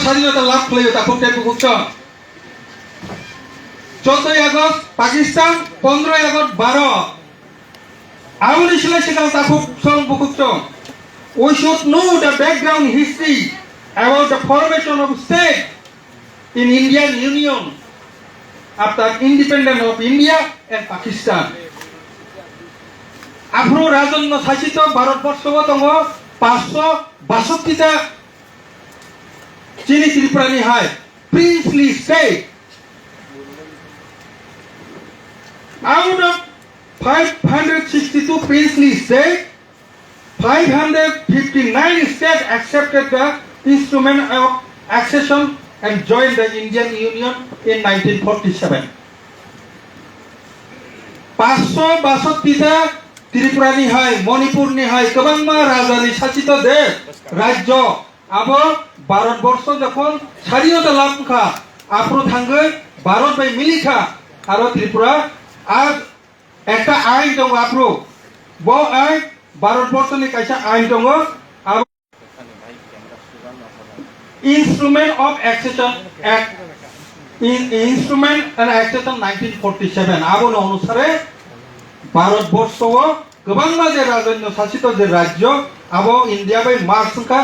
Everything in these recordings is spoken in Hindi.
স্বাধীনতা লাভ করলে তখন বুকছ 14 আগস্ট পাকিস্তান 15 আগস্ট 12 আউনি ছিল সেখানে তাকে বুকুচ্ছ we should know the background history about the formation of state in Indian Union after independence of India and Pakistan. Afro রাজন্য শাসিত ভারতবর্ষ তঙ্গ 562টা চিনি ত্রিপুরানি হয় princely state. Out of 562 princely states, 559 states accepted the instrument of accession and joined the Indian Union in 1947. 562টা ত্রিপুরানি হয় মণিপুরনি হয় গোবাংমা রাজধানী শাসিত দেশ রাজ্য আবো ভারতবর্ষ যখন স্বাধীনতা লাভ খা আপ্রো থাঙ্গে ভারত বাই মিলিখা আর ত্রিপুরা আর একটা আইন দङ আপ্রো ব আইন ভারতবর্ষনি কাইসা আইন দङ আর instrument of accession act instrument and accession 1947 আবো অনুসারে ভারতবর্ষ গোবাংমা যে রাজন্য শাসিত যে রাজ্য আবো ইন্ডিয়া বাই মার্সকা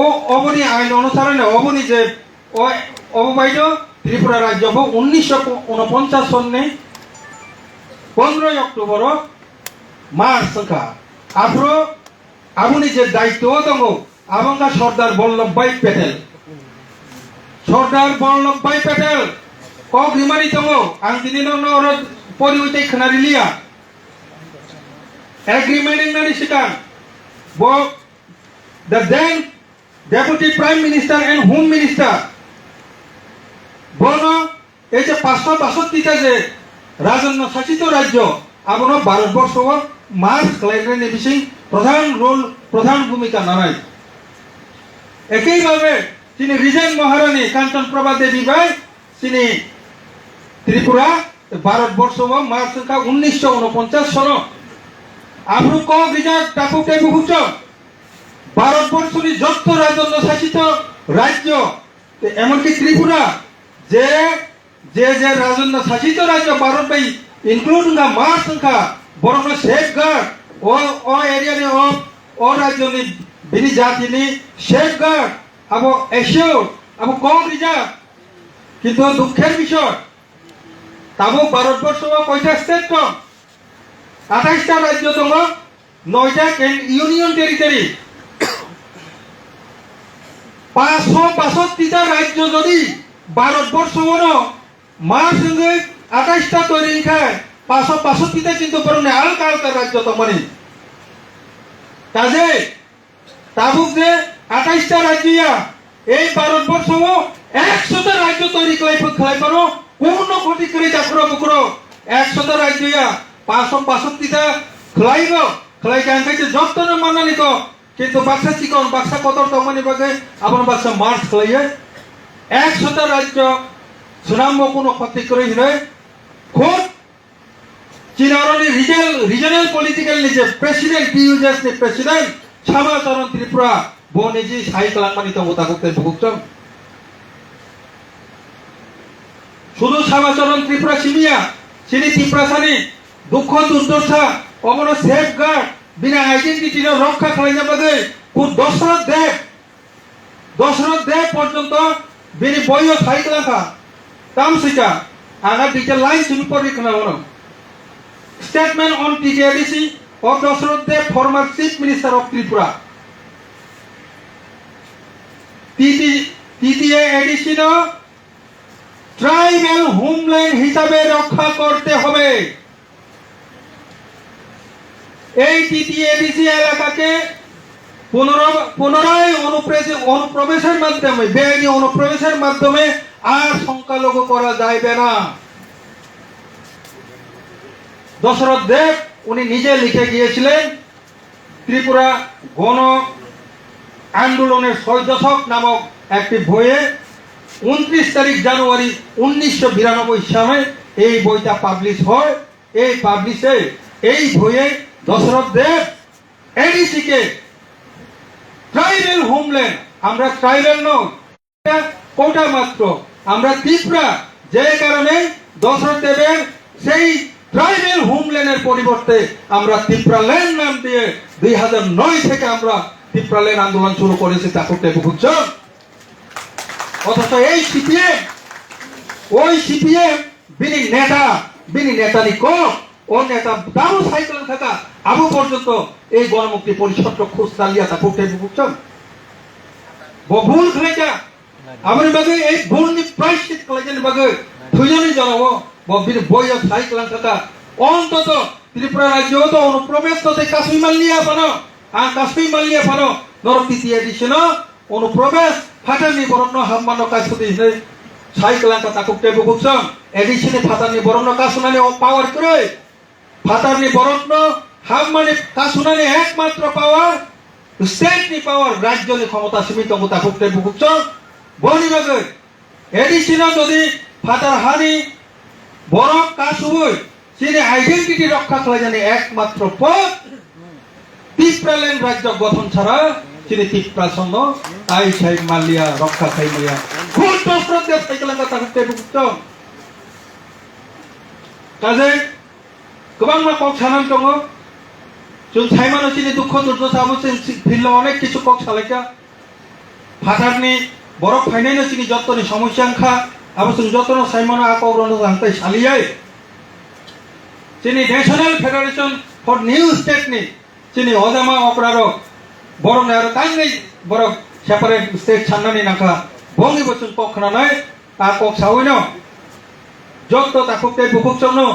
ও অবনি আইন অনুসারে অবনি যে অববাইজ ত্রিপুরা রাজ্য 1949 সনে 15 অক্টোবর মার্সকা আপ্রো আবনি যে দায়িত্ব দङ আবঙ্গা সর্দার বল্লভভাই প্যাটেল কক রিমারি দङ আং দিনি নর পরিউইতে খনারিলিয়া agreement nani sikan bo the then deputy prime minister and home minister bono এই যে 562টা যে রাজন্য শাসিত রাজ্য আবনো ভারতবর্ষ মার্চ ক্লাইনে বিশিং প্রধান ভূমিকা নানাই একইভাবে তিনি reason Maharani Kanchan Prabha Devi by তিনি ত্রিপুরা ভারতবর্ষ মার্চ সংখ্যা 1949 সন আব্রু ক রিজার্ভ টাকুকে বুকুচ ভারতবর্ষনি যত রাজন্য শাসিত রাজ্য এমনকি ত্রিপুরা যে যে যে রাজন্য শাসিত রাজ্য Bharat by including the march সংখ্যা বরং সেফগার্ড ও এরিয়ানি ও রাজ্যনি বিনি জাতিনি সেফগার্ড আবো এশিওর আবো কম রিজার্ভ কিন্তু দুঃখের বিষয় তাবো ভারতবর্ষ কয়টা স্টেট তো 28টা রাজ্য দङ 9টা ইউনিয়ন টেরিটরি 562টা রাজ্য যদি ভারতবর্ষ মার সঙ্গে 28টা তৈরি খায় 562টা কিন্তু বরং আলকা রাজ্য তমনি কাজে তাবুক যে 28টা রাজ্যিয়া এই ভারতবর্ষ 100টা রাজ্য তৈরি খাই পারো কোন কোটি করে চাকরো বুকরো 100টা রাজ্যিয়া 562টা খলাইব খলাই কাঙ্কাইতে যতন মানানিক কিন্তু বাক্সা চিকন বাক্সা কতর তমনি বাগে আপন বাক্সা মার্চ খলাইয়ে 100টা রাজ্য সুনাম কোন ক্ষতি করে হিরে খুব চিনারনি রিজনাল পলিটিক্যাল নিচে প্রেসিডেন্ট টিউজেস নি প্রেসিডেন্ট সামাচরণ ত্রিপুরা বনেজি সাই কালামানি তো তাকুতে ভুগতম শুধু সামাচরণ ত্রিপুরা সিমিয়া সিনি ত্রিপুরাসানি দুঃখ দুর্দশা অমন সেফগার্ড বিনা আইডেন্টিটি রক্ষা খাইনা বাদে কোন দশরথ দেব পর্যন্ত বিনি বইও সাইকেলাখা তামসিকা আগা দুইটা লাইন শুরু করি না বলো statement on TTRDC of Dasharath Deb former chief minister of Tripura TTRDC tribal homeland হিসাবে রক্ষা করতে হবে এই টিটিআরডিসি এলাকাকে পুনরায় অনুপ্রবেশের মাধ্যমে বেআইনি অনুপ্রবেশের মাধ্যমে আর সংখ্যালঘু করা যাইবে না দশরথ দেব উনি নিজে লিখে গিয়েছিলেন ত্রিপুরা গণ আন্দোলনের 6 দশক নামক একটি বইয়ে 29 তারিখ জানুয়ারি 1992 সালে এই বইটা পাবলিশ হয় এই বইয়ে দশরথ দেব এডিসি কে ট্রাইবাল হোমল্যান্ড আমরা ট্রাইবেল নই, এটা কোটা মাত্র। আমরা ত্রিপুরা, যে কারণে দশরথ দেবের সেই ট্রাইবেল হোমল্যান্ডের পরিবর্তে আমরা ত্রিপুরা ল্যান্ড নাম দিয়ে 2009 থেকে আমরা ত্রিপুরা ল্যান্ড আন্দোলন শুরু করেছি। তাকুটে বুঝছেন? অথচ এই সিপিএম, ওই সিপিএম বিনি নেতানি কম, ও নেতা দারু সাইকেল থাকা আবু পর্যন্ত এই গণমুক্তি পরিষদ খোঁজ চালিয়ে তাকুটে বুঝছেন? ভুল খেলেছা আমার বাগে এই ভুল নি প্রায়শ্চিত কলেজের বাগে দুজনই জানাবো বইয়া সাইকেল থাকা অন্তত ত্রিপুরা রাজ্য তো অনুপ্রবেশ তো কাশ্মীর মাল্লিয়া পানো আর কাশ্মীর মাল্লিয়া পানো নরপিতি এডিশন অনুপ্রবেশ ফাটানি বরণ হাম্মানো কাছুতি সাইকেল তাকুটে বুঝছেন? এডিশনে ফাটানি বরণ কাশুনানি পাওয়ার করে ফাটানি বরণ হাম্মানি কাশুনানি একমাত্র পাওয়ার স্টেট নি পাওয়ার রাজ্য নি ক্ষমতা সীমিত তাকুটে বুঝছেন? বনিবাগে এডিশন যদি ফাটার হানি বরফ কাজ হই তিনি আইডেন্টিটি রক্ষা করে জানি একমাত্র পথ ত্রিপুরা ল্যান্ড রাজ্য গঠন ছাড়া তিনি ত্রিপুরা সঙ্গ আই সাই মালিয়া রক্ষা খাইলিয়া খুব দশরথ দেব সাইকেল তাকুটে বুঝছেন? কাজে গোबां কক সানান দङ जों साइमानो चिनि दुख दुर्दशा अबश्य फिरल अनेक किछु কক सालायका फाटारनि बरफ फाइनायनो चिनि जत्तनि समस्या आंखा अबश्य जत्तनो साइमानो आकौरनो हांताय सालियै चिनि नेशनल फेडारेशन फर निउ स्टेट नि चिनि अजामा अक्रारो बरफ आरो कांगै बरफ सेपारेट स्टेट साननानै नांखा बंगि बचन কক खानानै आ কক सावैनो जत्त ताकुटे बुकुकसनो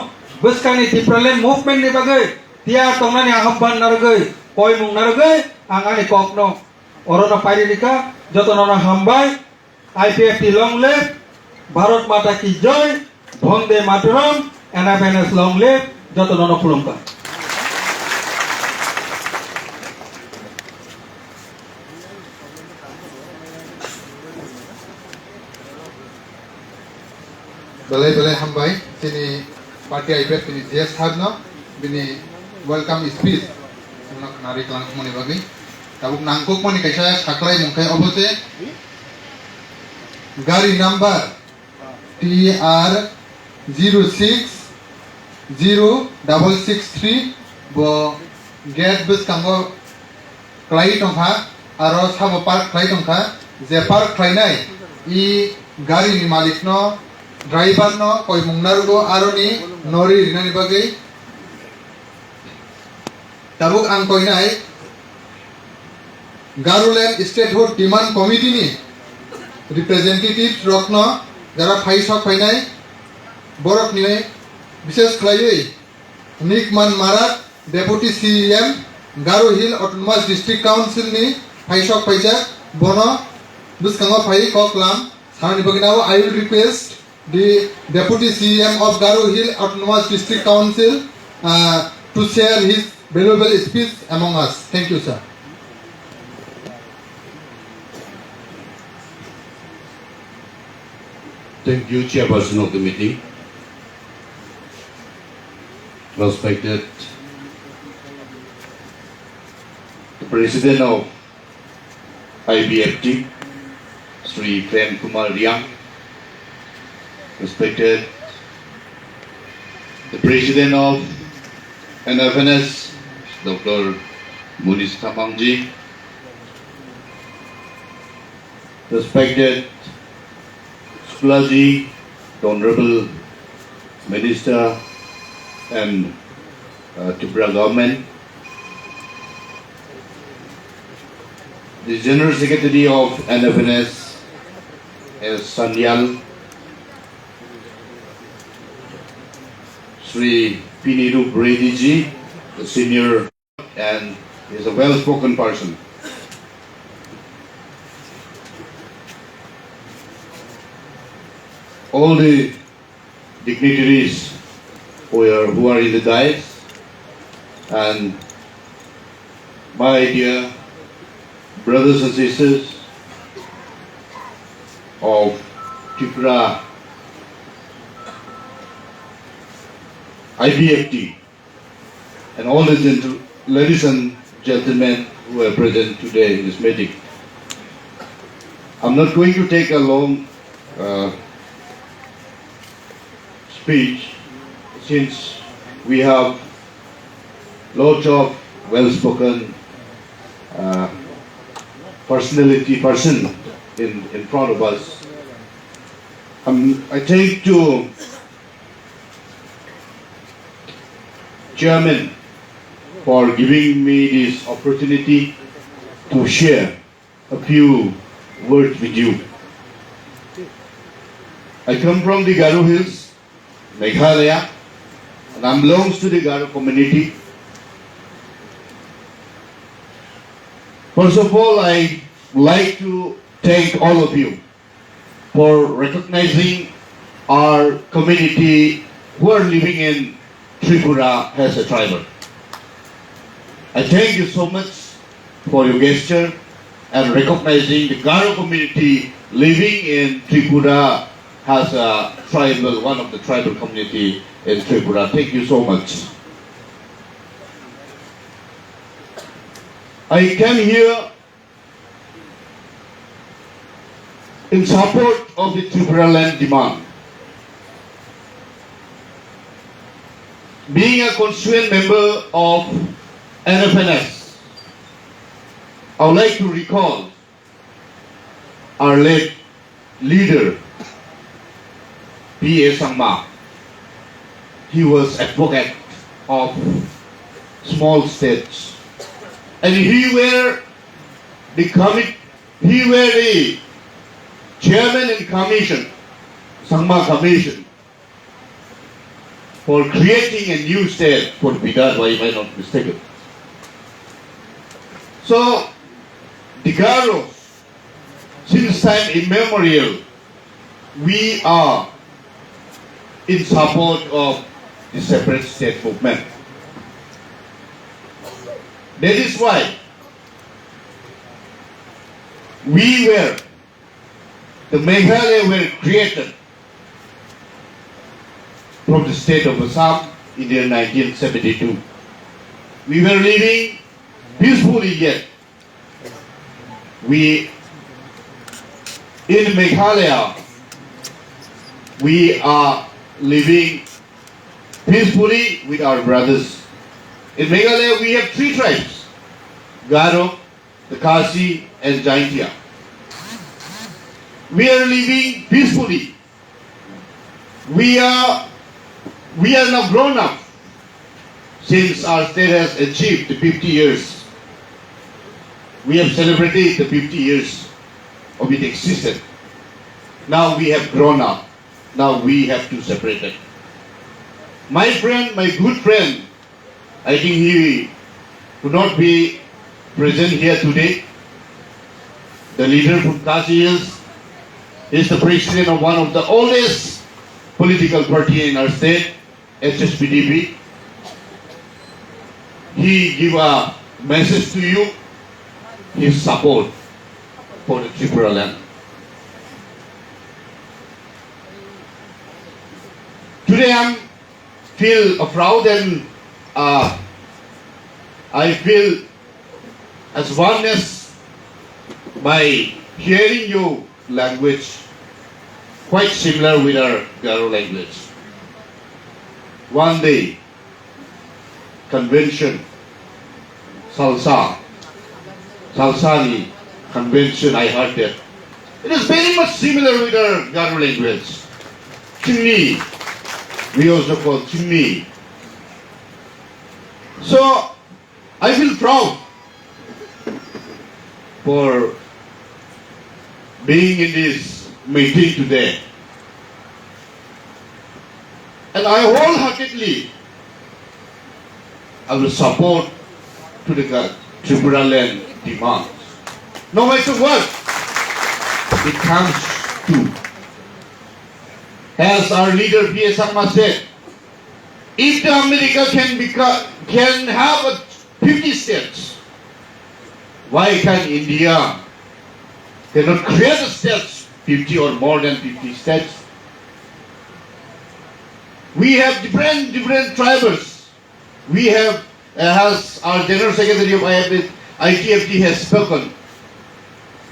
बसकानि त्रिपुरा ल्যান্ড मुभमेंट नि बागै तिया तंनानि आह्वान नारगै कयमुं नारगै आंगानि ककनो अरना पाइरिका जतनना हामबाय आईपीएफटी लंग लिव भारत माता की जय वंदे मातरम एनएफएनएस लंग लिव जतनना खुलुमबाय। Belai hambai sini parti IPF ini JS Habno bini welcome speech nak nari kelang moni bagi tabuk nangkuk moni kaisa saklai mungkai obote gari number TR 060663 bo gate bus kango klai tongkha aro sabo park klai tongkha je park klai nai I gari ni malik no driver no koi mungnarugo aro ni nori rinani bagai tabuk ang koi nai Garuland Statehood Demand Committee ni representative rokno jara phaisok phainai borok ni বিশেষ khlaiui Nikman Marat Deputy CM Garo Hill Autonomous District Council ni phaisok phaijak bono buskango phai koklam sarani baginao I will request the Deputy CM of Garo Hill Autonomous District Council to share his valuable speech among us. Thank you, sir. Thank you, Chairperson of the meeting. Respected the President of IBFT, Sri Prem Kumar Riang. Respected the President of NFNS, Dr. Munis Tamangji. Respected Sulaji, the Honorable Minister and Tripura government, the General Secretary of NFNS, S. Sanyal, Sri Piniru Brady ji, the senior, and is a well-spoken person. All the dignitaries who are in the dais, and my dear brothers and sisters of Tripura IBFT, and all the ladies and gentlemen who are present today in this meeting. I'm not going to take a long speech since we have lots of well-spoken person in front of us. I thank to Chairman for giving me this opportunity to share a few words with you. I come from the Garo Hills, Meghalaya, and I belongs to the Garo community. First of all, I would like to thank all of you for recognizing our community who are living in Tripura as a tribal. I thank you so much for your gesture and recognizing the Garo community living in Tripura as a tribal, one of the tribal community in Tripura. Thank you so much. I came here in support of the Tripura land demand. Being a constituent member of NFNS, I would like to recall our late leader, P.A. Sangma. He was advocate of small states, and he were the chairman and commission, Sangma Commission, for creating a new state for Bidar, if I'm not mistaken. So, the Garos, since time immemorial, we are in support of the separate state movement. That is why the Meghalaya were created from the state of Assam in the year 1972. We were living peacefully yet. In Meghalaya, we are living peacefully with our brothers. In Meghalaya, we have three tribes: Garo, the Khasi, and Jaintia. We are living peacefully. We are now grown up since our state has achieved the 50 years. We have celebrated the 50 years of its existence. Now we have grown up. Now we have to separate it. My friend, my good friend, I think he could not be present here today. The leader from Khasi is the president of one of the oldest political party in our state, HSPDB. He give a message to you, his support for the Tripura land. Today I feel proud and I feel as oneness by hearing your language quite similar with our Garo language. One day, convention, Salsani convention, I heard that. It is very much similar with our Garo language. Chimni, we also call Chimni. So, I feel proud for being in this meeting today. And I wholeheartedly will support to the Tripura land demands. No matter what it comes to. As our leader P.A. Sangma said, if the America can have 50 states, why can India cannot create a states 50 or more than 50 states? We have different tribes. We have, as our General Secretary of ITFT has spoken,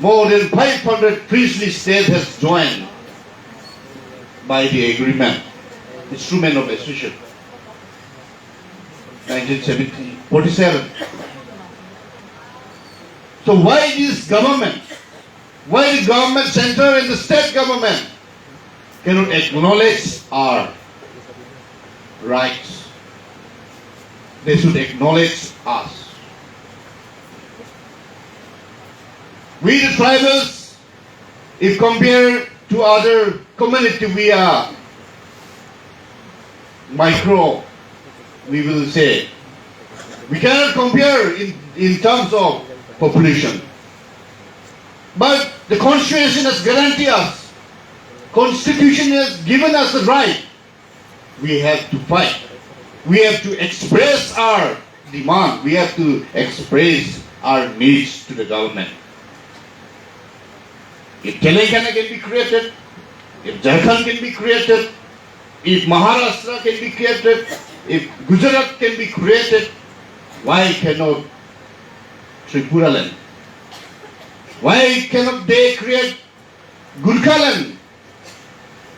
more than 500 priestly states has joined by the agreement, instrument of association, 1947. So why this government, why the government center and the state government cannot acknowledge our rights? They should acknowledge us. We the tribals, if compared to other community, we are micro, we will say. We cannot compare in terms of population. But the Constitution has guaranteed us, Constitution has given us the right. We have to fight. We have to express our demand. We have to express our needs to the government. If Telangana can be created, if Jharkhand can be created, if Maharashtra can be created, if Gujarat can be created, why cannot Tripura land? Why cannot they create Gurkha land?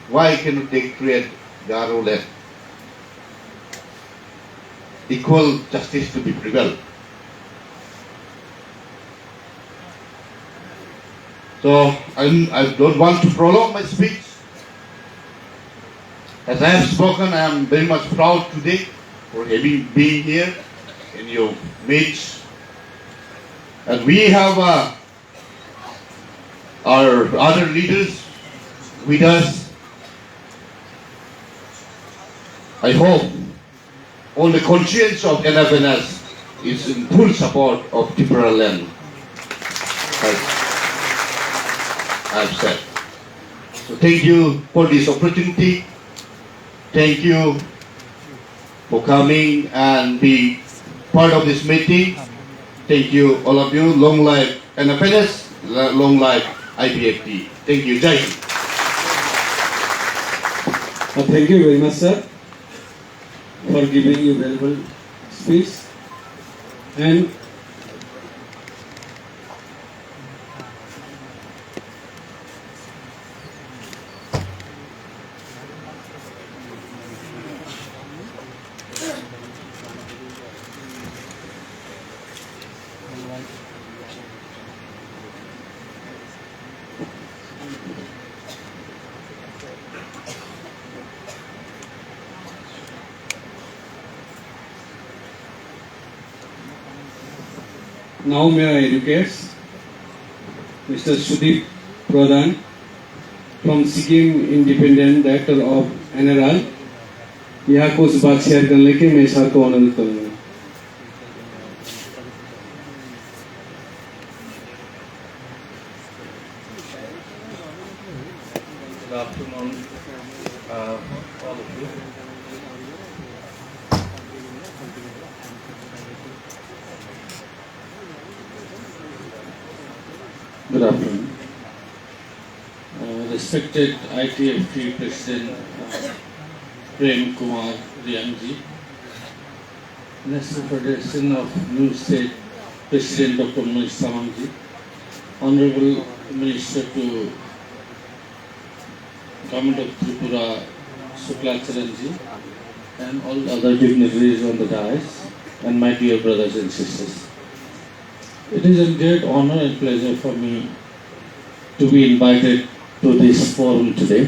Why cannot they create Garo land? Equal justice to be prevailed. So I don't want to prolong my speech. As I have spoken, I am very much proud today for having been here in your midst. And we have our other leaders with us. I hope all the conscience of NFNS is in full support of Tripura land, as I've said. So thank you for this opportunity. Thank you for coming and be part of this meeting. Thank you, all of you. Long life NFNS, long life IBFT. Thank you. Jai Hind. Thank you very much, sir, for giving your valuable speech. And now may I request Mr. Sudeep Pradhan from Sikkim Independent Director of NRI यहाँ कुछ बात शेयर करने के मैं सर को अनुरोध करूँगा. Good afternoon, all of you. Good afternoon. Respected ITFT President Prem Kumar Riangji, National Federation of New State President Dr. Manish Samangji, Honorable Minister to Government of Tripura Shukla Charanji, and all other dignitaries on the dais, and my dear brothers and sisters. It is a great honor and pleasure for me to be invited to this forum today.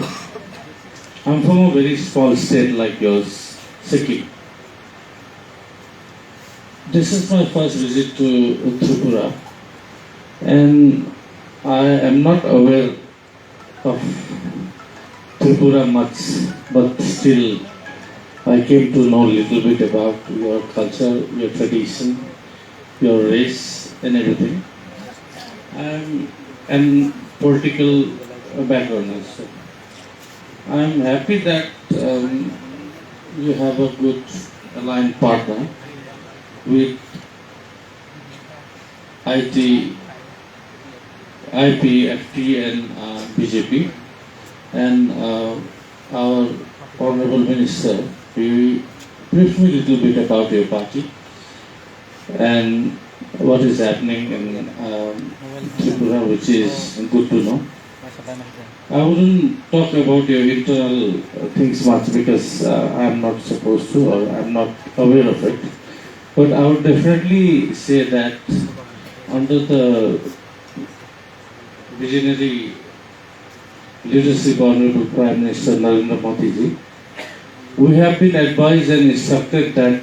I am from a very small state like yours, Sikkim. This is my first visit to Tripura, and I am not aware of Tripura much, but still I came to know a little bit about your culture, your tradition, your race and everything. I am an political background also. I am happy that you have a good aligned partner with IT, IP, FT and BJP, and our Honorable Minister, you briefed me a little bit about your party, and what is happening in Tripura, which is good to know. I wouldn't talk about your internal things much because I'm not supposed to or I'm not aware of it. But I would definitely say that under the visionary leadership of Honorable Prime Minister Narendra Modi ji, we have been advised and instructed that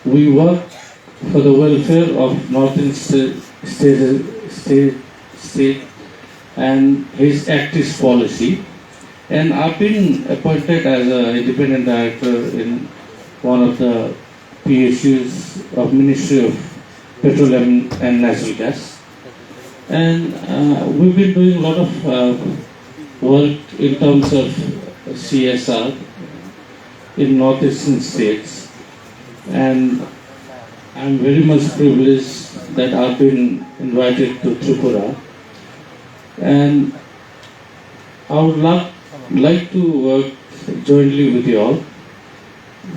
we work for the welfare of Northern state and his active policy. And I've been appointed as an independent director in one of the PSUs of Ministry of Petroleum and Natural Gas. And we've been doing a lot of work in terms of CSR in northeastern states. And I'm very much privileged that I've been invited to Tripura. And I would like to work jointly with you all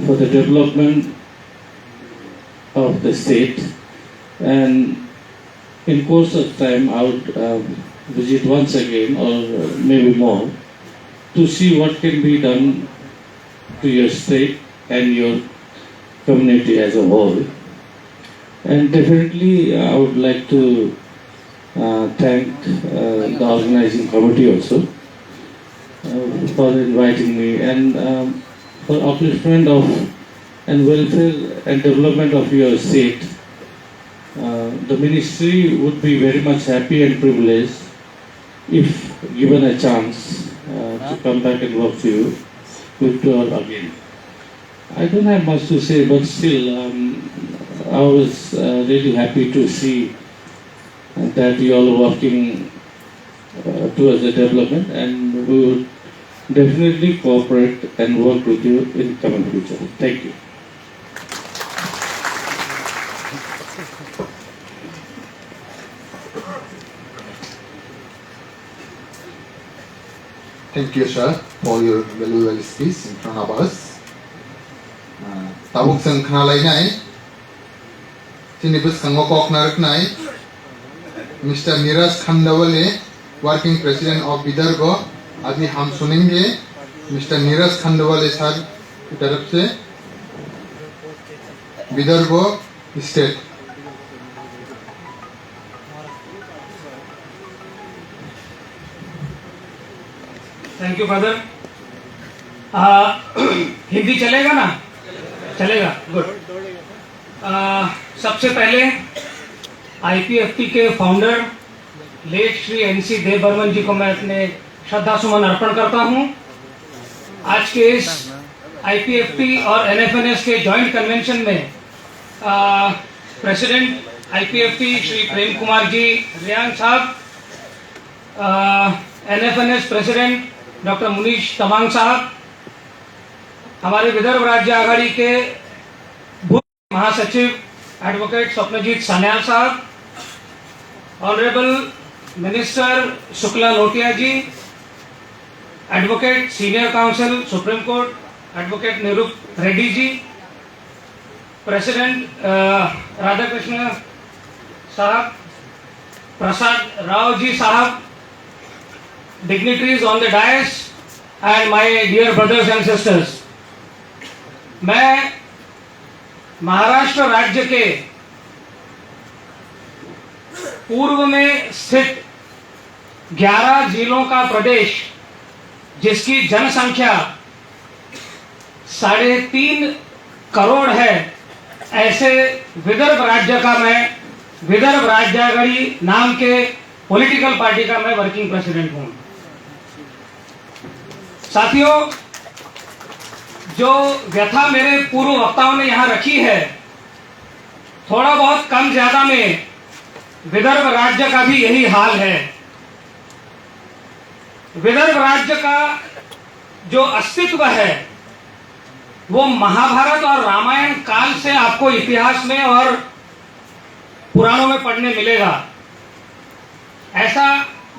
for the development of the state. And in course of time, I would visit once again or maybe more to see what can be done to your state and your community as a whole. And definitely I would like to thank the organizing committee also for inviting me and for upliftment of and welfare and development of your state. The ministry would be very much happy and privileged if given a chance to come back and work for you with you all again. I don't have much to say, but still I was really happy to see that you all are working towards the development, and we would definitely cooperate and work with you in coming future. Thank you. Thank you, sir, for your valuable speech in front of us. Tabuk sang khnalai nai, tinibus kango kok narak nai, Mr. Neeraj Khandawale, working president of Vidarbha, अभी हम सुनेंगे मिस्टर नीरज खंडवाले सर की तरफ से Vidarbha state. Thank you brother. Hindi चलेगा ना? चलेगा, गुड। सबसे पहले आईपीएफटी के फाउंडर लेट श्री एनसी देव बर्मन जी को मैं अपने श्रद्धा सुमन अर्पण करता हूं। आज के इस आईपीएफटी और एनएफएनएस के जॉइंट कन्वेंशन में प्रेसिडेंट आईपीएफटी श्री प्रेम कुमार जी रियांग साहब, एनएफएनएस प्रेसिडेंट डॉक्टर मुनीश तमांग साहब, हमारे विदर्भ राज्य आघाड़ी के महासचिव advocate Swapnajit Sanyal Sahab, honourable minister Shukla Notia ji, advocate senior counsel supreme court advocate Nirup Reddy ji, president Radhakrishna Sahab, Prasad Rao ji Sahab, dignitaries on the dais and my dear brothers and sisters. मैं महाराष्ट्र राज्य के पूर्व में स्थित 11 जिलों का प्रदेश जिसकी जनसंख्या 3.5 करोड़ है, ऐसे विदर्भ राज्य का मैं विदर्भ राज्यागढ़ी नाम के पॉलिटिकल पार्टी का मैं वर्किंग प्रेसिडेंट हूं। साथियों, जो व्यथा मेरे पूर्व वक्ताओं ने यहां रखी है, थोड़ा बहुत कम ज्यादा में विदर्भ राज्य का भी यही हाल है। विदर्भ राज्य का जो अस्तित्व है वो महाभारत और रामायण काल से आपको इतिहास में और पुराणों में पढ़ने मिलेगा। ऐसा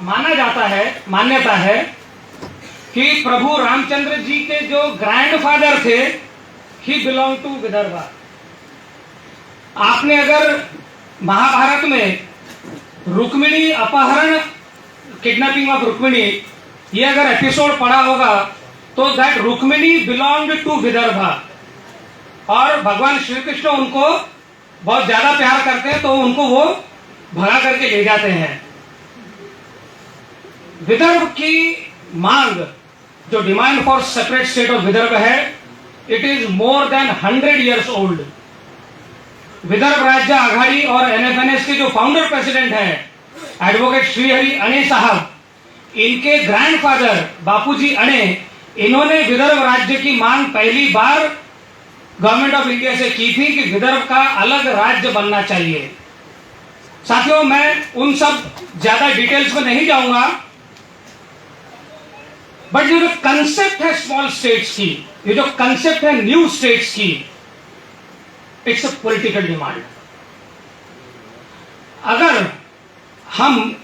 माना जाता है, मान्यता है कि प्रभु रामचंद्र जी के जो ग्रैंडफादर थे, ही बिलोंग टू विदर्भ। आपने अगर महाभारत में रुक्मिणी अपहरण, किडनैपिंग ऑफ रुक्मिणी, ये अगर एपिसोड पढ़ा होगा तो that Rukmini belong to Vidarbha, और भगवान श्री कृष्ण उनको बहुत ज्यादा प्यार करते हैं तो उनको वो भगा करके ले जाते हैं। विदर्भ की मांग, जो demand for separate state of Vidarbha है, it is more than 100 years old. Vidarbha Rajya Aghadi और एनएफएनएस के जो फाउंडर प्रेसिडेंट हैं एडवोकेट श्रीहरि अणे साहब, इनके ग्रैंडफादर बापूजी अणे, इन्होंने विदर्भ राज्य की मांग पहली बार गवर्नमेंट ऑफ इंडिया से की थी कि विदर्भ का अलग राज्य बनना चाहिए। साथियों, मैं उन सब ज्यादा डिटेल्स में नहीं जाऊंगा, बट ये जो कंसेप्ट है स्मॉल स्टेट्स की, ये जो कंसेप्ट है न्यू स्टेट्स की, इट्स अ पॉलिटिकल डिमांड। अगर हम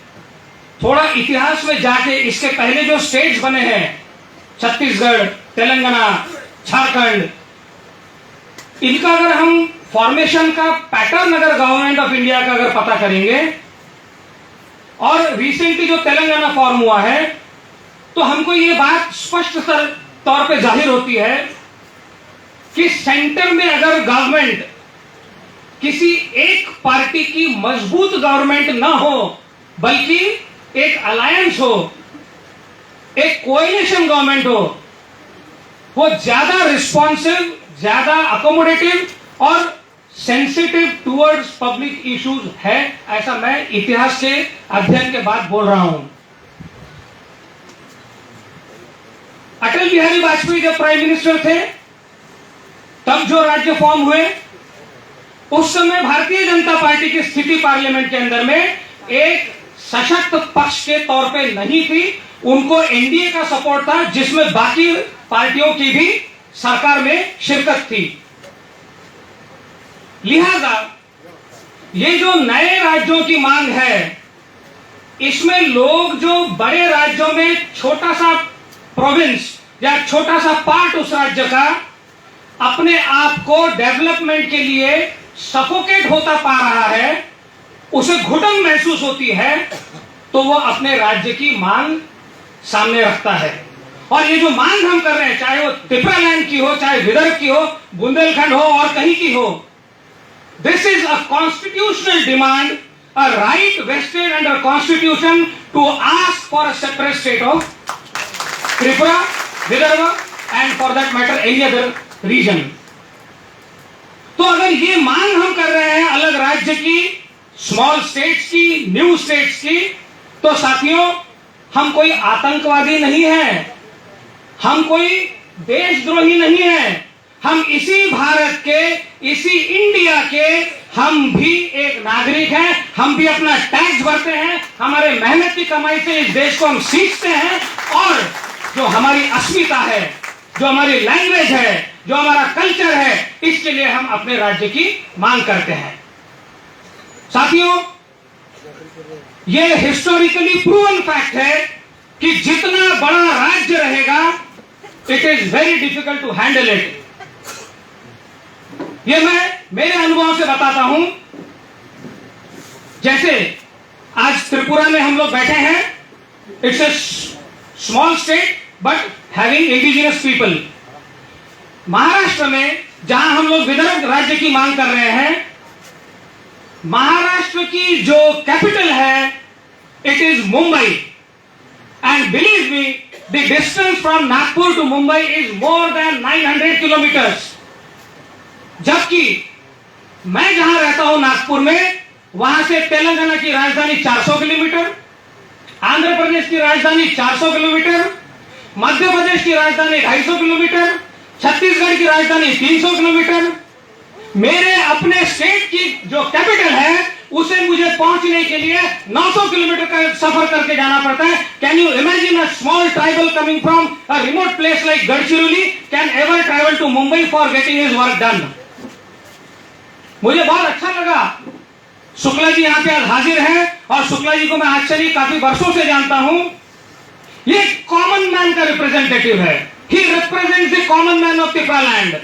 थोड़ा इतिहास में जाके इसके पहले जो स्टेट्स बने हैं, छत्तीसगढ़, तेलंगाना, झारखंड, इनका अगर हम फॉर्मेशन का पैटर्न अगर गवर्नमेंट ऑफ इंडिया का अगर पता करेंगे, और रिसेंटली जो तेलंगाना फॉर्म हुआ है, तो हमको ये बात स्पष्ट तौर पे जाहिर होती है कि सेंटर में अगर गवर्नमेंट किसी एक पार्टी की मजबूत गवर्नमेंट ना हो, बल्कि एक अलायंस हो, एक कोएलिशन गवर्नमेंट हो, वो ज्यादा रिस्पॉन्सिव, ज्यादा अकोमोडेटिव और सेंसिटिव टुवर्ड्स पब्लिक इश्यूज है, ऐसा मैं इतिहास के अध्ययन के बाद बोल रहा हूं। अटल बिहारी वाजपेयी जब प्राइम मिनिस्टर थे, तब जो राज्य फॉर्म हुए, उस समय भारतीय जनता पार्टी की स्थिति पार्लियामेंट के अंदर में एक सशक्त पक्ष के तौर पे नहीं थी। उनको एनडीए का सपोर्ट था, जिसमें बाकी पार्टियों की भी सरकार में शिरकत थी। लिहाजा ये जो नए राज्यों की मांग है, इसमें लोग जो बड़े राज्यों में छोटा सा प्रोविंस या छोटा सा पार्ट उस राज्य का अपने आप को डेवलपमेंट के लिए सफोकेट होता पा रहा है, उसे घुटन महसूस होती है, तो वो अपने राज्य की मांग सामने रखता है। और ये जो मांग हम कर रहे हैं, चाहे वो त्रिपुरालैंड की हो, चाहे विदर्भ की हो, बुंदेलखंड हो और कहीं की हो, this is a constitutional demand, a right vested under constitution to ask for a separate state of Tripura, Vidarbha and for that matter any other region. तो अगर ये मांग हम कर रहे हैं अलग राज्य की, स्मॉल स्टेट्स की, न्यू स्टेट्स की, तो साथियों, हम कोई आतंकवादी नहीं है, हम कोई देशद्रोही नहीं है, हम इसी भारत के, इसी इंडिया के हम भी एक नागरिक हैं, हम भी अपना टैक्स भरते हैं, हमारे मेहनत की कमाई से इस देश को हम सीखते हैं, और जो हमारी अस्मिता है, जो हमारी लैंग्वेज है, जो हमारा कल्चर है, इसके लिए हम अपने राज्य की मांग करते हैं। साथियों, यह हिस्टोरिकली प्रूवन फैक्ट है कि जितना बड़ा राज्य रहेगा, it is very difficult to handle it. यह मैं मेरे अनुभव से बताता हूं। जैसे आज त्रिपुरा में हम लोग बैठे हैं, it's a small state but having indigenous people. Maharashtra में जहां हम लोग विदर्भ राज्य की मांग कर रहे हैं, महाराष्ट्र की जो कैपिटल है, it is Mumbai, and believe me, the distance from Nagpur to Mumbai is more than 900 kilometres. जबकि मैं जहां रहता हूं नागपुर में, वहां से तेलंगाना की राजधानी 400 किलोमीटर, आंध्र प्रदेश की राजधानी 400 किलोमीटर, मध्य प्रदेश की राजधानी 250 किलोमीटर, छत्तीसगढ़ की राजधानी 300 किलोमीटर। मेरे अपने स्टेट की जो कैपिटल है, उसे मुझे पहुंचने के लिए 900 किलोमीटर का सफर करके जाना पड़ता है। Can you imagine a small tribal coming from a remote place like Gadchiroli can ever travel to Mumbai for getting his work done? मुझे बहुत अच्छा लगा, शुक्ला जी यहाँ पे आज हाजिर हैं, और शुक्ला जी को मैं आज से नहीं काफी वर्षों से जानता हूं। ये कॉमन मैन का रिप्रेजेंटेटिव है, he represents the common man of Tripuraland.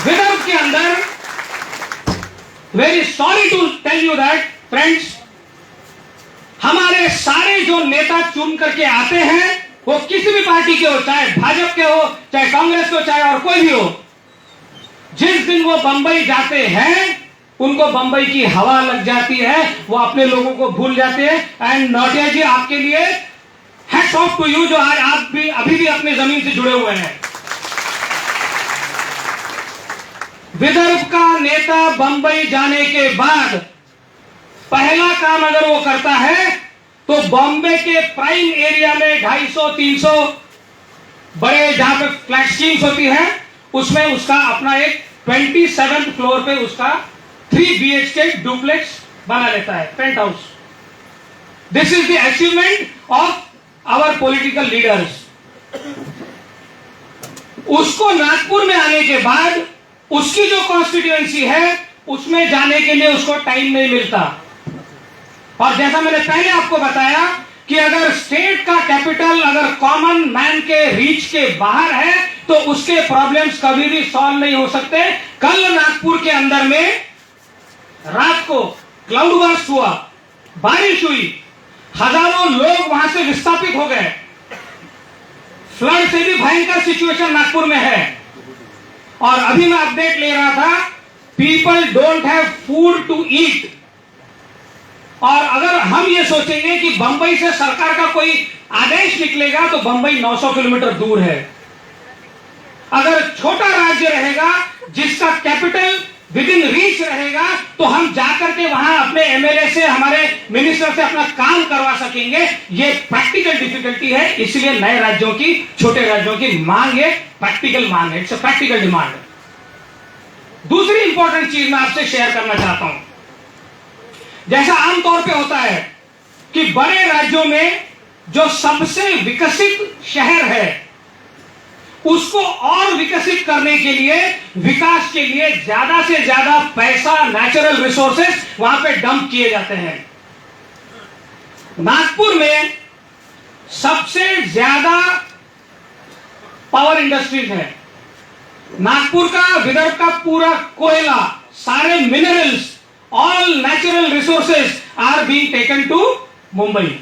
Vidarbha के अंदर very sorry to tell you that friends, हमारे सारे जो नेता चुन करके आते हैं, वो किसी भी पार्टी के हो, चाहे भाजपा के हो, चाहे कांग्रेस के हो, चाहे और कोई भी हो, जिस दिन वो बंबई जाते हैं उनको बंबई की हवा लग जाती है, वो अपने लोगों को भूल जाते हैं। एंड नौटिया जी, आपके लिए हैट्स ऑफ टू यू, जो आज आप भी अभी भी अपने जमीन से जुड़े हुए हैं। विदर्भ का नेता बंबई जाने के बाद पहला काम अगर वो करता है तो बॉम्बे के प्राइम एरिया में 250-300 बड़े जहां पे फ्लैट स्कीम्स होती है, उसमें उसका अपना एक 27th फ्लोर पे उसका 3 BHK डुप्लेक्स बना लेता है, paint house. This is the achievement of our political leaders. उसको नागपुर में आने के बाद उसकी जो कॉन्स्टिट्यूएंसी है उसमें जाने के लिए उसको टाइम नहीं मिलता। और जैसा मैंने पहले आपको बताया कि अगर स्टेट का कैपिटल अगर कॉमन मैन के रीच के बाहर है तो उसके प्रॉब्लम्स कभी भी सॉल्व नहीं हो सकते। कल नागपुर के अंदर में रात को क्लाउड बर्स्ट हुआ, बारिश हुई, हजारों लोग वहां से विस्थापित हो गए। फ्लड से भी भयंकर सिचुएशन नागपुर में है। और अभी मैं अपडेट ले रहा था, people don't have food to eat. और अगर हम ये सोचेंगे कि बंबई से सरकार का कोई आदेश निकलेगा तो बंबई 900 किलोमीटर दूर है। अगर छोटा राज्य रहेगा जिसका कैपिटल विद इन रीच रहेगा तो हम जाकर के वहां अपने एमएलए से, हमारे मिनिस्टर से अपना काम करवा सकेंगे। ये प्रैक्टिकल डिफिकल्टी है, इसलिए नए राज्यों की, छोटे राज्यों की मांग है, प्रैक्टिकल मांग है, इट्स अ प्रैक्टिकल डिमांड। दूसरी इंपॉर्टेंट चीज मैं आपसे शेयर करना चाहता हूं। जैसा आमतौर पे होता है कि बड़े राज्यों में जो सबसे विकसित शहर है उसको और विकसित करने के लिए, विकास के लिए ज्यादा से ज्यादा पैसा, नेचुरल रिसोर्सेस वहां पे डंप किए जाते हैं। नागपुर में सबसे ज्यादा पावर इंडस्ट्रीज है। नागपुर का, विदर्भ का पूरा कोयला, सारे minerals, all natural resources are being taken to Mumbai.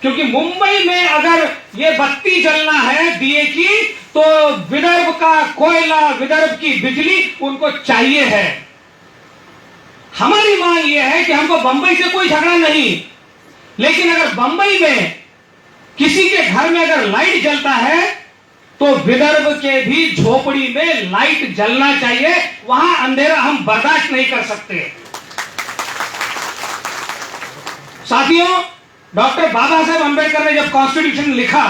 क्योंकि मुंबई में अगर ये बत्ती जलना है दिए की तो विदर्भ का कोयला, विदर्भ की बिजली उनको चाहिए है। हमारी मांग यह है कि हमको बंबई से कोई झगड़ा नहीं, लेकिन अगर बंबई में किसी के घर में अगर लाइट जलता है तो विदर्भ के भी झोपड़ी में लाइट जलना चाहिए। वहां अंधेरा हम बर्दाश्त नहीं कर सकते। साथियों, डॉक्टर बाबा साहेब अंबेडकर ने जब कॉन्स्टिट्यूशन लिखा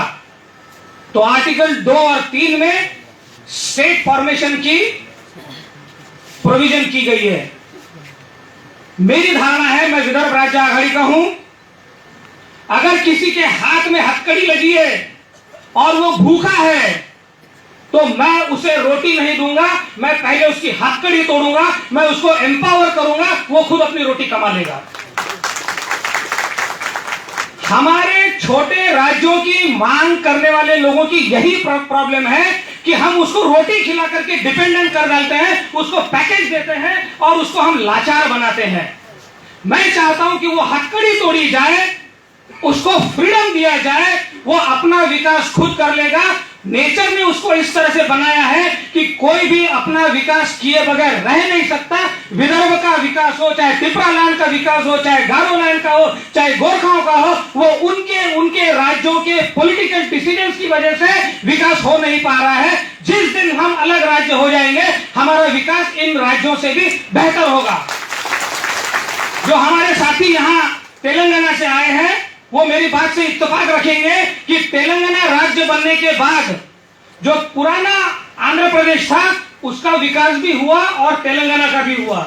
तो आर्टिकल 2 और 3 में स्टेट फॉर्मेशन की प्रोविजन की गई है। मेरी धारणा है, मैं विदर्भ राज्य आघाड़ी का हूं, अगर किसी के हाथ में हथकड़ी लगी है और वो भूखा है तो मैं उसे रोटी नहीं दूंगा, मैं पहले उसकी हथकड़ी तोड़ूंगा, मैं उसको एम्पावर करूंगा, वो खुद अपनी रोटी कमा लेगा। हमारे छोटे राज्यों की मांग करने वाले लोगों की यही प्रॉब्लम है कि हम उसको रोटी खिला करके डिपेंडेंट कर डालते हैं, उसको पैकेज देते हैं और उसको हम लाचार बनाते हैं। मैं चाहता हूं कि वो हथकड़ी तोड़ी जाए, उसको फ्रीडम दिया जाए, वो अपना विकास खुद कर लेगा। नेचर ने उसको इस तरह से बनाया है कि कोई भी अपना विकास किए बगैर रह नहीं सकता। विदर्भ का विकास हो, चाहे तिपरालैंड का विकास हो, चाहे गारोलैंड का हो, चाहे गोरखाओं का हो, वो उनके राज्यों के पॉलिटिकल डिसीजंस की वजह से विकास हो नहीं पा रहा है। जिस दिन हम अलग राज्य हो जाएंगे, हमारा विकास इन राज्यों से भी बेहतर होगा। जो हमारे साथी यहाँ तेलंगाना से आए हैं वो मेरी बात से इत्तेफाक रखेंगे कि तेलंगाना राज्य बनने के बाद जो पुराना आंध्र प्रदेश था उसका विकास भी हुआ और तेलंगाना का भी हुआ।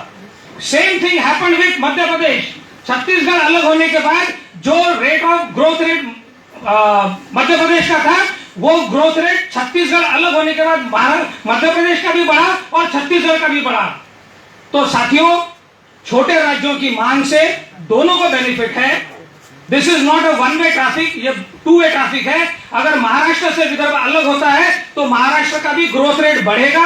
Same thing happened with Madhya Pradesh. Chhattisgarh अलग होने के बाद जो rate of growth rate Madhya Pradesh का था, वो ग्रोथ रेट छत्तीसगढ़ अलग होने के बाद मध्य प्रदेश का भी बढ़ा और छत्तीसगढ़ का भी बढ़ा। तो साथियों, छोटे राज्यों की मांग से दोनों को बेनिफिट है। This is not a one way traffic, ये 2 वे ट्रैफिक है। अगर महाराष्ट्र से विदर्भ अलग होता है तो महाराष्ट्र का भी ग्रोथ रेट बढ़ेगा,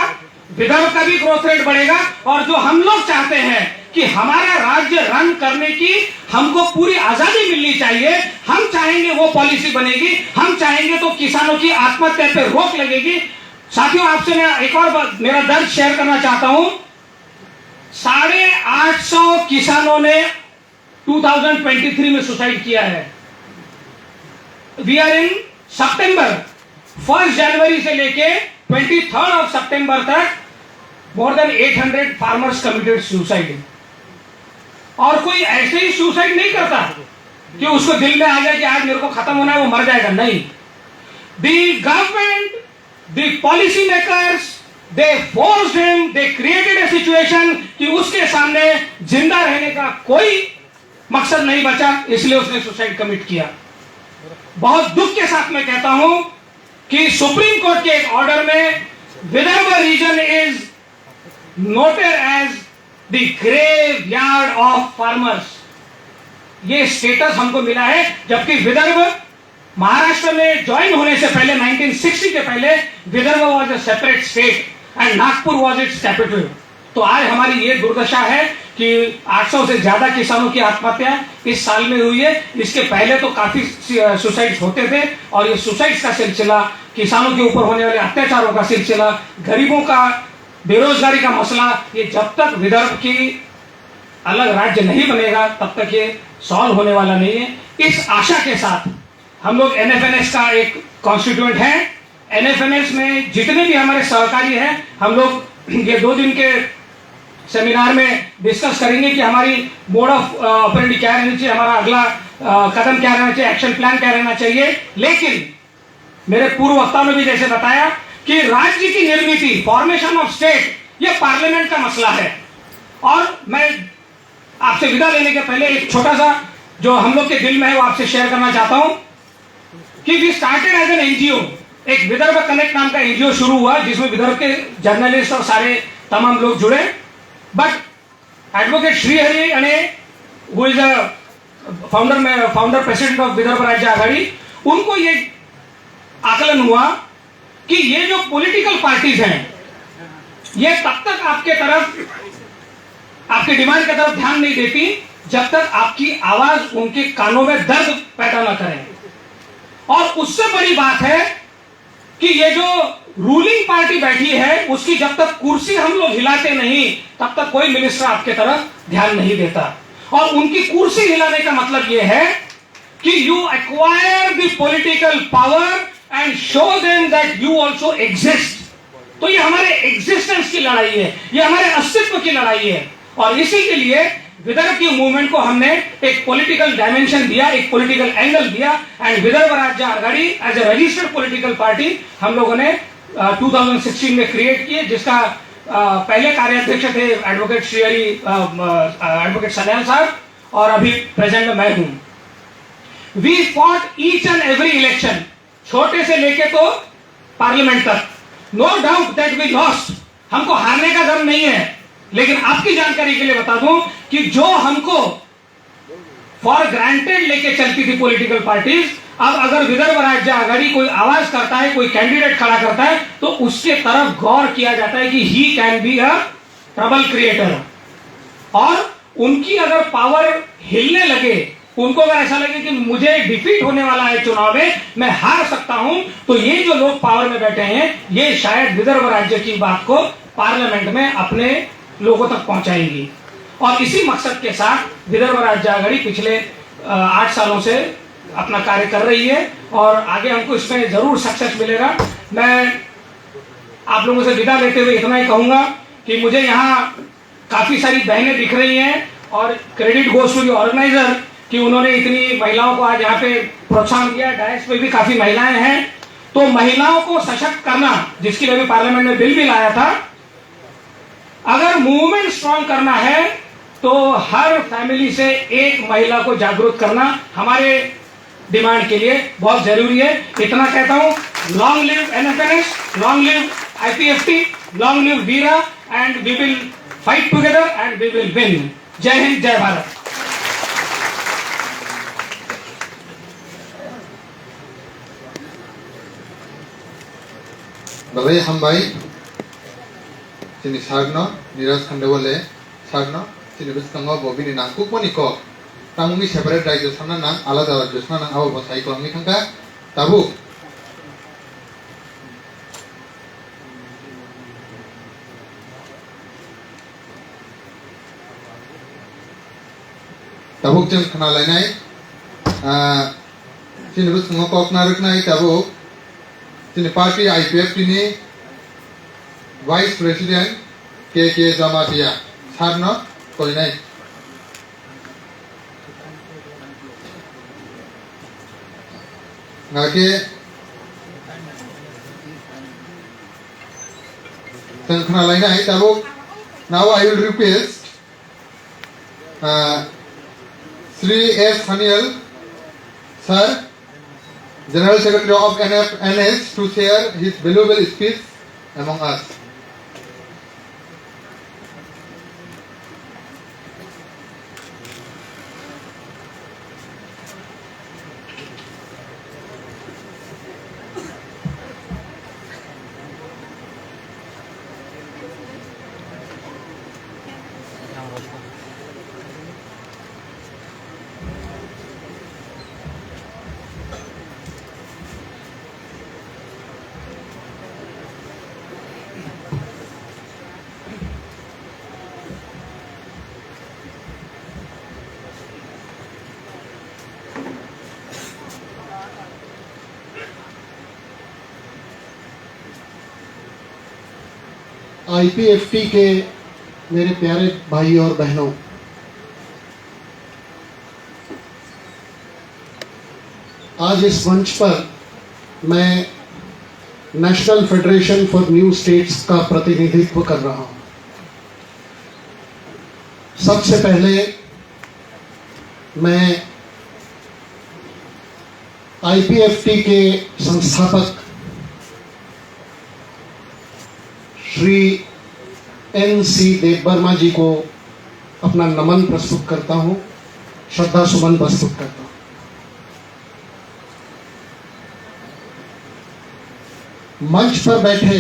विदर्भ का भी ग्रोथ रेट बढ़ेगा। और जो हम लोग चाहते हैं कि हमारा राज्य रन करने की हमको पूरी आजादी मिलनी चाहिए। हम चाहेंगे वो पॉलिसी बनेगी, हम चाहेंगे तो किसानों की आत्महत्या पे रोक लगेगी। साथियों, आपसे मैं एक और मेरा दर्द शेयर करना चाहता हूं। 850 किसानों ने 2023 में सुसाइड किया है। वी आर इन सितंबर, 1 जनवरी से लेके 23 ऑफ सितंबर तक more than 800 farmers committed suicide. और कोई ऐसे ही सुसाइड नहीं करता कि उसको दिल में आ जाए कि आज मेरे को खत्म होना है, वो मर जाएगा। नहीं, the government, the policy makers, they forced him, they created a situation कि उसके सामने जिंदा रहने का कोई मकसद नहीं बचा, इसलिए उसने सुसाइड कमिट किया। बहुत दुख के साथ मैं कहता हूं कि सुप्रीम कोर्ट के एक ऑर्डर में Vidarbha region is noted as the graveyard of farmers. ये स्टेटस हमको मिला है, जबकि विदर्भ महाराष्ट्र में ज्वाइन होने से पहले 1960 के पहले Vidarbha was a separate state and Nagpur was it's capital. तो आज हमारी ये दुर्दशा है कि 800 से ज्यादा किसानों की आत्महत्या इस साल में हुई है। इसके पहले तो काफी सुसाइड्स होते थे, और ये सुसाइड्स का सिलसिला, किसानों के ऊपर होने वाले अत्याचारों का सिलसिला, गरीबों का, बेरोजगारी का मसला, ये जब तक विदर्भ की अलग राज्य नहीं बनेगा तब तक ये सॉल्व होने वाला नहीं है। इस आशा के साथ हम लोग एनएफएनएस का एक कॉन्स्टिट्यूएंट है। एनएफएनएस में जितने भी हमारे सहकारी हैं, हम लोग ये 2 दिन के सेमिनार में डिस्कस करेंगे कि हमारी मोड ऑफ ऑपरेंडी क्या रहनी चाहिए, हमारा अगला कदम क्या रहना चाहिए, एक्शन प्लान क्या रहना चाहिए। लेकिन मेरे पूर्व वक्ताओं ने भी जैसे बताया कि राज्य की निर्मिति, फॉर्मेशन ऑफ स्टेट, ये पार्लियामेंट का मसला है। और मैं आपसे विदा लेने के पहले एक छोटा सा जो हम लोग के दिल में है वो आपसे शेयर करना चाहता हूं कि we started as an NGO. एक विदर्भ कनेक्ट नाम का एनजीओ शुरू हुआ, जिसमें विदर्भ के जर्नलिस्ट और सारे तमाम लोग जुड़े। बट एडवोकेट श्रीहरी अने who is a founder president of Vidarbha Rajya Aghadi, उनको ये आकलन हुआ कि ये जो पॉलिटिकल पार्टीज हैं, ये तब तक आपके तरफ, आपके डिमांड की तरफ ध्यान नहीं देती जब तक आपकी आवाज उनके कानों में दर्द पैदा ना करें। और उससे बड़ी बात है कि ये जो रूलिंग पार्टी बैठी है, उसकी जब तक कुर्सी हम लोग हिलाते नहीं, तब तक कोई मिनिस्टर आपके तरफ ध्यान नहीं देता। और उनकी कुर्सी हिलाने का मतलब यह है कि you acquire the political power and show them that you also exist. तो ये हमारे एग्जिस्टेंस की लड़ाई है, ये हमारे अस्तित्व की लड़ाई है। और इसी के लिए विदर्भ की मूवमेंट को हमने एक पॉलिटिकल डायमेंशन दिया, एक पॉलिटिकल एंगल दिया। And Vidarbha Rajya Aghadi as a registered political party हम लोगों ने 2016 में क्रिएट किए, जिसका पहले कार्याध्यक्ष थे एडवोकेट श्रीहरी, एडवोकेट सन्याल साहब, और अभी प्रेजेंट में मैं हूं। We fought each and every election, छोटे से लेके तो पार्लियामेंट तक। No doubt that we lost, हमको हारने का डर नहीं है। लेकिन आपकी जानकारी के लिए बता दूं कि जो हमको फॉर ग्रांटेड लेके चलती थी पॉलिटिकल पार्टीज, अब अगर विदर्भ राज्य आघाड़ी कोई आवाज करता है, कोई कैंडिडेट खड़ा करता है, तो उसके तरफ गौर किया जाता है कि he can be a trouble creator. और उनकी अगर पावर हिलने लगे, उनको अगर ऐसा लगे कि मुझे डिफीट होने वाला है चुनाव में, मैं हार सकता हूं, तो ये जो लोग पावर में बैठे हैं, ये शायद विदर्भ राज्य की बात को पार्लियामेंट में अपने लोगों तक पहुंचाएंगी। और इसी मकसद के साथ विदर्भ राज्य आघाड़ी पिछले 8 सालों से अपना कार्य कर रही है, और आगे हमको इसमें जरूर सक्सेस मिलेगा। मैं आप लोगों से विदा लेते हुए इतना ही कहूंगा कि मुझे यहाँ काफी सारी बहनें दिख रही हैं, और credit goes to the organiser कि उन्होंने इतनी महिलाओं को आज यहाँ पे प्रोत्साहन दिया। डायस पे भी काफी महिलाएं हैं। तो महिलाओं को सशक्त करना, जिसके लिए भी पार्लियामेंट में बिल भी लाया था, अगर मूवमेंट स्ट्रांग करना है तो हर फैमिली से एक महिला को जागरूक करना हमारे डिमांड के लिए बहुत जरूरी है। इतना कहता हूं, long live NFNS, long live IPFT, long live Veera, and we will fight together and we will win. जय हिंद, जय भारत। बाबाई हामबाय जोंनि सारनो निराज खान्देवाले सारनो sini beskang abo bini nangkuk mani ko tamuni separate rajyo sana nang alada rajyo sana nang abo basai ko ngi thangka tabu tabuk jeng khana lainai sini beskang ko knarik nai tabuk sini party IPFT ni Vice President KK Jamatia Sarno Koinai Ngake Tengkhana lainai tabuk now I will request Sri S. Haniel Sir General Secretary of NS to share his valuable speech among us. IPFT के मेरे प्यारे भाई और बहनों, आज इस मंच पर मैं national Federation for New states का प्रतिनिधित्व कर रहा हूं। सबसे पहले मैं आईपीएफटी के संस्थापक श्री एन.सी. देववर्मा जी को अपना नमन प्रस्तुत करता हूं, श्रद्धा सुमन प्रस्तुत करता हूं। मंच पर बैठे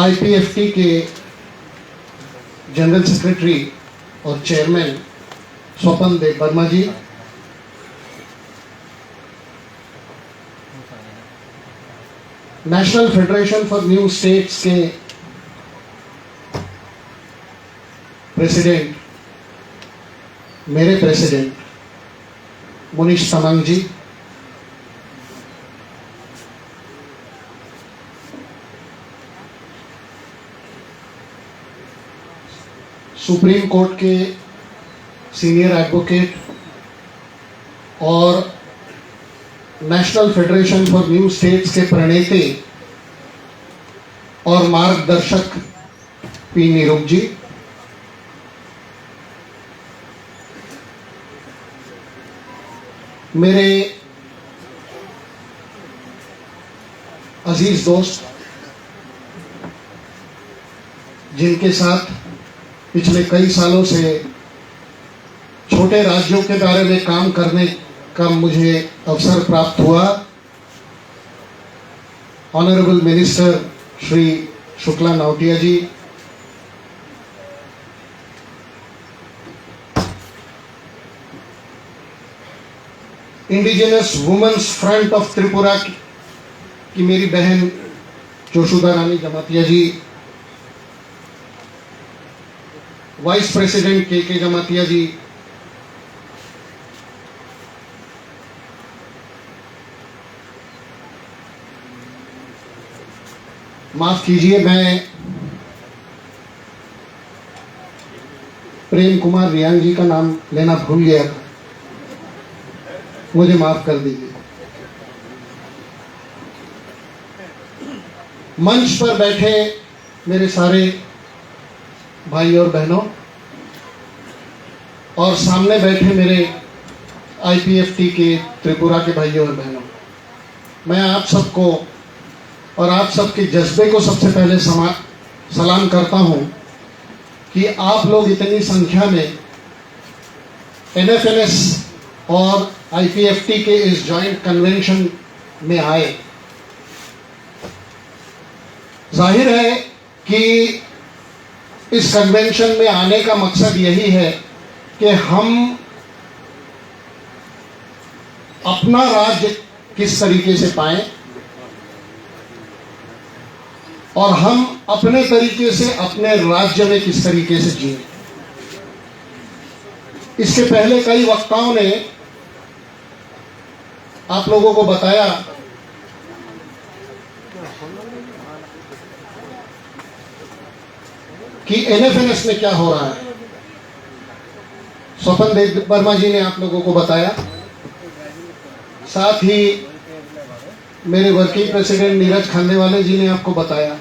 आईपीएफटी के जनरल सेक्रेटरी और chairman Swapan Debbarma ji, National Federation for New States के प्रेसिडेंट, मेरे president Munish Tamang ji, Supreme Court के सीनियर एडवोकेट और National Federation for New States के प्रणेता और मार्गदर्शक पी निरुप जी, मेरे अजीज दोस्त जिनके साथ पिछले कई सालों से छोटे राज्यों के बारे में काम करने का मुझे अवसर प्राप्त हुआ, honourable minister Shri Shukla Nawtia ji, indigenous women's front of Tripura की मेरी बहन जोशुदा रानी जमातिया जी, वाइस प्रेसिडेंट के जमातिया जी, माफ कीजिए मैं प्रेम कुमार रियांग जी का नाम लेना भूल गया था, मुझे माफ कर दीजिए। मंच पर बैठे मेरे सारे भाई और बहनों और सामने बैठे मेरे आईपीएफटी के त्रिपुरा के भाइयों और बहनों, मैं आप सबको और आप सबके जज्बे को सबसे पहले सलाम करता हूं कि आप लोग इतनी संख्या में एनएफएनएस और आईपीएफटी के इस जॉइंट कन्वेंशन में आए। जाहिर है कि इस कन्वेंशन में आने का मकसद यही है कि हम अपना राज्य किस तरीके से पाएं और हम अपने तरीके से अपने राज्य में किस तरीके से जिए। इसके पहले कई वक्ताओं ने आप लोगों को बताया कि एनएफएनएस में क्या हो रहा है। स्वपन देव वर्मा जी ने आप लोगों को बताया, साथ ही मेरे वर्किंग प्रेसिडेंट नीरज खंडेवाले जी ने आपको बताया।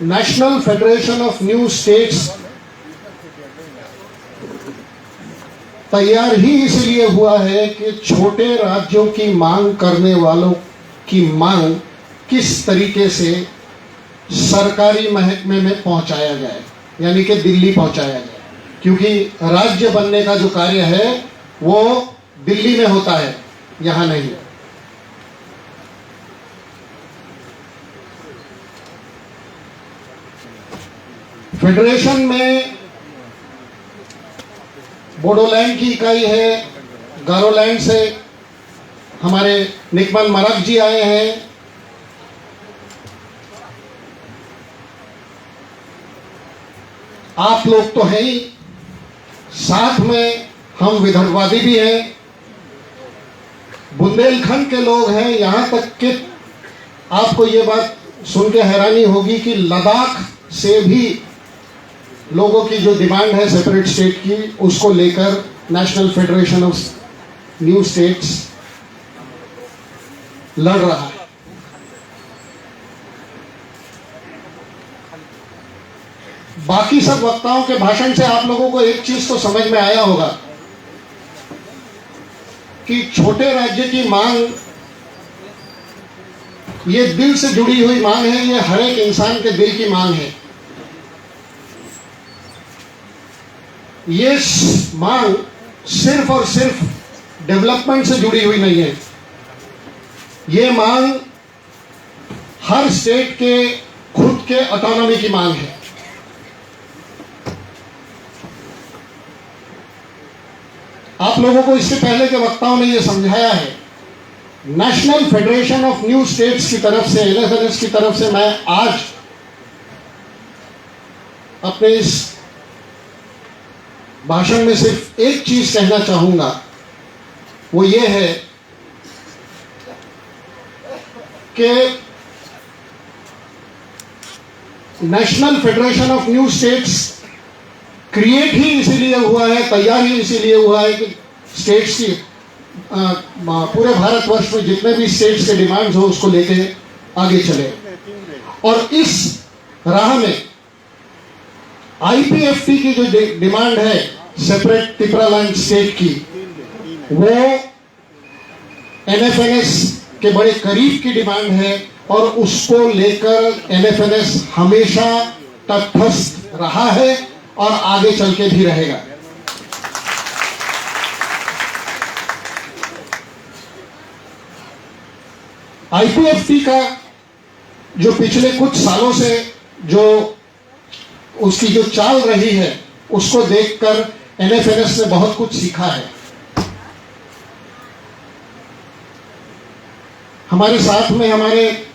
National federation of new states तैयार ही इसलिए हुआ है कि छोटे राज्यों की मांग करने वालों की मांग किस तरीके से सरकारी महकमे में पहुंचाया जाए, यानी कि दिल्ली पहुंचाया जाए, क्योंकि राज्य बनने का जो कार्य है वो दिल्ली में होता है, यहां नहीं। फेडरेशन में बोडोलैंड की इकाई है, गारोलैंड से हमारे निकमन मरक जी आए हैं, आप लोग तो हैं ही, साथ में हम विदर्भवादी भी हैं, बुंदेलखंड के लोग हैं। यहां तक कि आपको ये बात सुन के हैरानी होगी कि लद्दाख से भी लोगों की जो डिमांड है सेपरेट स्टेट की, उसको लेकर national federation of new states लड़ रहा है। बाकी सब वक्ताओं के भाषण से आप लोगों को एक चीज तो समझ में आया होगा कि छोटे राज्य की मांग ये दिल से जुड़ी हुई मांग है, ये हर एक इंसान के दिल की मांग है। ये मांग सिर्फ और सिर्फ डेवलपमेंट से जुड़ी हुई नहीं है, ये मांग हर स्टेट के खुद के ऑटोनॉमी की मांग है। आप लोगों को इससे पहले के वक्ताओं ने यह समझाया है। National federation of new states की तरफ से, एनएफएनएस की तरफ से मैं आज अपने इस भाषण में सिर्फ एक चीज कहना चाहूंगा, वो ये है कि national federation of new states create ही इसीलिए हुआ है, तैयार ही इसीलिए हुआ है कि स्टेट्स की पूरे भारतवर्ष में जितने भी स्टेट्स के डिमांड्स हो उसको लेके आगे चले। और इस राह में आईपीएफटी की जो डिमांड है सेपरेट त्रिपुरालैंड स्टेट की, वो एनएफएनएस के बड़े करीब की डिमांड है और उसको लेकर एनएफएनएस हमेशा तटस्थ रहा है और आगे चल के भी रहेगा। आईपीएफटी का जो पिछले कुछ सालों से जो उसकी जो चाल रही है उसको देखकर एनएफएनएस ने बहुत कुछ सीखा है। हमारे साथ में हमारे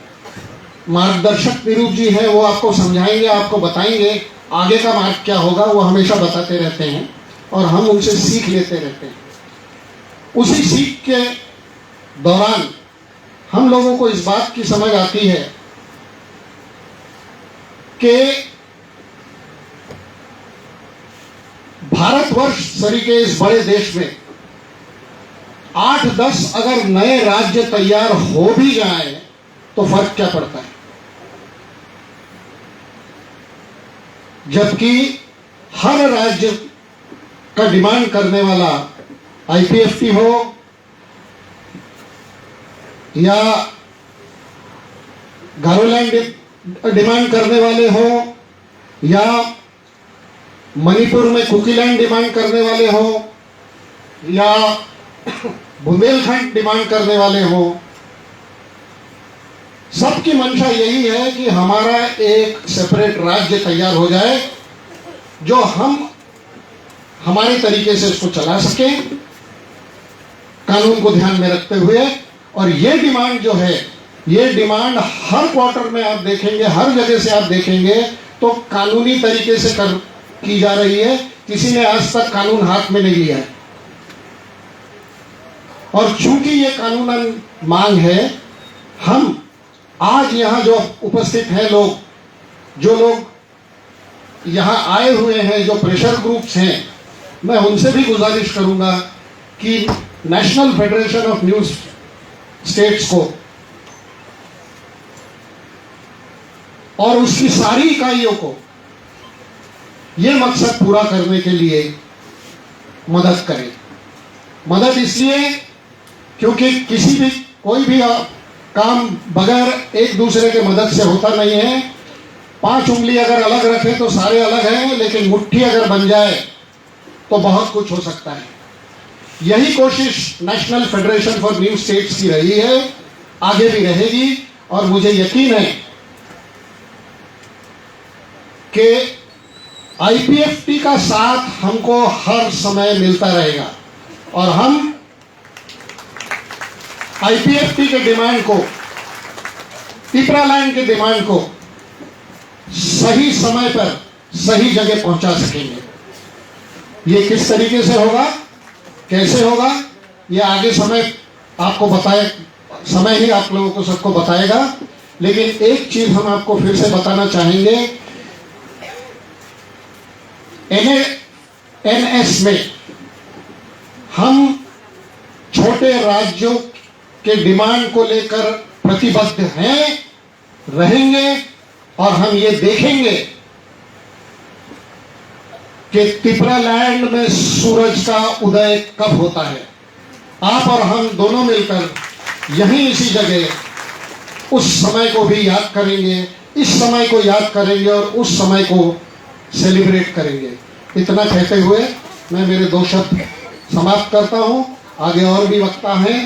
मार्गदर्शक निरूप जी हैं, वो आपको समझाएंगे, आपको बताएंगे आगे का मार्ग क्या होगा, वो हमेशा बताते रहते हैं और हम उनसे सीख लेते रहते हैं। उसी सीख के दौरान हम लोगों को इस बात की समझ आती है कि भारतवर्ष सरीके इस बड़े देश में 8-10 अगर नए राज्य तैयार हो भी जाए तो फर्क क्या पड़ता है, जबकि हर राज्य का डिमांड करने वाला आईपीएफटी हो या गारोलैंड डिमांड करने वाले हो या मणिपुर में कुकीलैंड डिमांड करने वाले हो या बुंदेलखंड डिमांड करने वाले हो, सबकी मंशा यही है कि हमारा एक सेपरेट राज्य तैयार हो जाए, जो हम हमारे तरीके से इसको चला सकें, कानून को ध्यान में रखते हुए। और ये डिमांड जो है, ये डिमांड हर क्वार्टर में आप देखेंगे, हर जगह से आप देखेंगे तो कानूनी तरीके से की जा रही है। किसी ने आज तक कानून हाथ में नहीं लिया है। और चूंकि ये कानूनन मांग है, हम आज यहां जो उपस्थित हैं लोग, जो लोग यहां आए हुए हैं, जो प्रेशर ग्रुप्स हैं, मैं उनसे भी गुजारिश करूंगा कि national federation of news states को और उसकी सारी इकाइयों को यह मकसद पूरा करने के लिए मदद करें। मदद इसलिए क्योंकि कोई भी काम बगैर एक दूसरे के मदद से होता नहीं है। 5 उंगली अगर अलग रखें तो सारे अलग हैं, लेकिन मुट्ठी अगर बन जाए तो बहुत कुछ हो सकता है। यही कोशिश national Federation for news states की रही है, आगे भी रहेगी। और मुझे यकीन है कि आईपीएफटी का साथ हमको हर समय मिलता रहेगा और हम आईपीएफटी के डिमांड को, तिपरालैंड के डिमांड को सही समय पर सही जगह पहुंचा सकेंगे। ये किस तरीके से होगा, कैसे होगा, ये आगे समय आपको समय ही आप लोगों को सबको बताएगा। लेकिन एक चीज हम आपको फिर से बताना चाहेंगे, एनएस में हम छोटे राज्यों के डिमांड को लेकर प्रतिबद्ध हैं, रहेंगे। और हम ये देखेंगे कि तिपरालैंड में सूरज का उदय कब होता है। आप और हम दोनों मिलकर यहीं इसी जगह उस समय को भी याद करेंगे, इस समय को याद करेंगे और उस समय को सेलिब्रेट करेंगे। इतना कहते हुए मैं मेरे 2 शब्द समाप्त करता हूं। आगे और भी वक्ता हैं।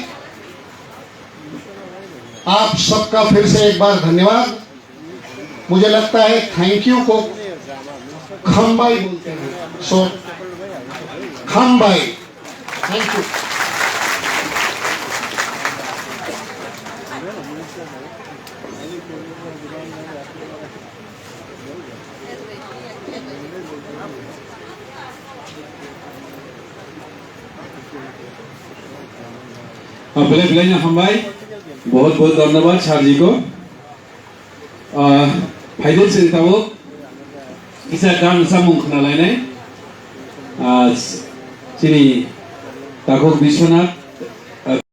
आप सबका फिर से एक बार धन्यवाद। मुझे लगता है थैंक यू को खम्बाई बोलते हैं, सो खम्बाई, थैंक यू। बेले बेले हामबाय, बहुत बहुत धन्यवाद सार जी को। फाइनल से ताबो इसा गान सामुं खोनालायनाय जोंनि दागक बिश्वनाथ